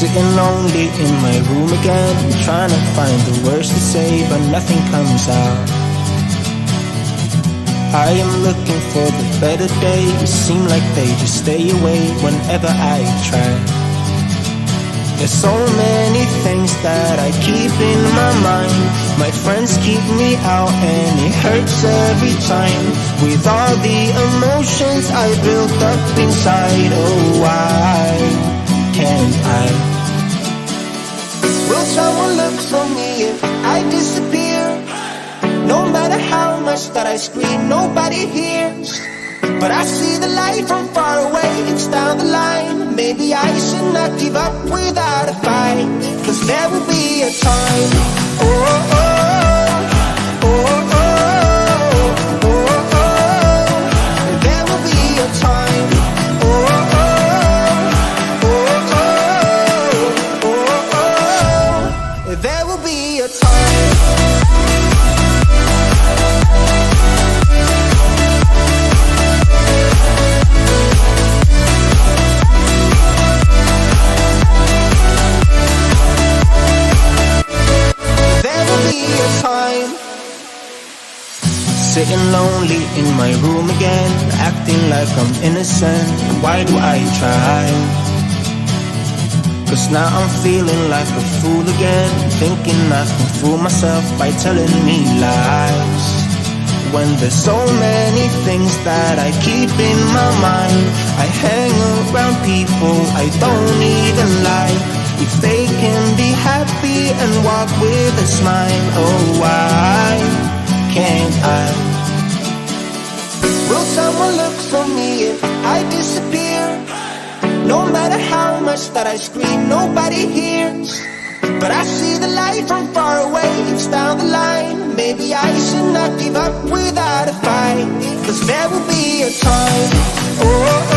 Sitting lonely in my room again, trying to find the words to say, but nothing comes out. I am looking for the better days, seem like they just stay away whenever I try. There's so many things that I keep in my mind. My friends keep me out and it hurts every time. With all the emotions I built up inside, oh why can't I? Will someone look for me if I disappear? No matter how much that I scream, nobody hears. But I see the light from far away, it's down the line. Maybe I should not give up without a fight, 'cause there will be a time. Oh, oh, oh, oh, oh, oh, oh. There will be a time. Oh, oh, oh, oh, oh, oh, oh. There will be a time. Sitting lonely in my room again, acting like I'm innocent. Why do I try? 'Cause now I'm feeling like a fool again, thinking I can fool myself by telling me lies. When there's so many things that I keep in my mind, I hang around people I don't even like. If they can be happy and walk with a smile, oh why can't I? Will someone look for me if I disappear? No matter how much that I scream, nobody hears. But I see the light from far away, it's down the line. Maybe I should not give up without a fight, 'cause there will be a time. Oh,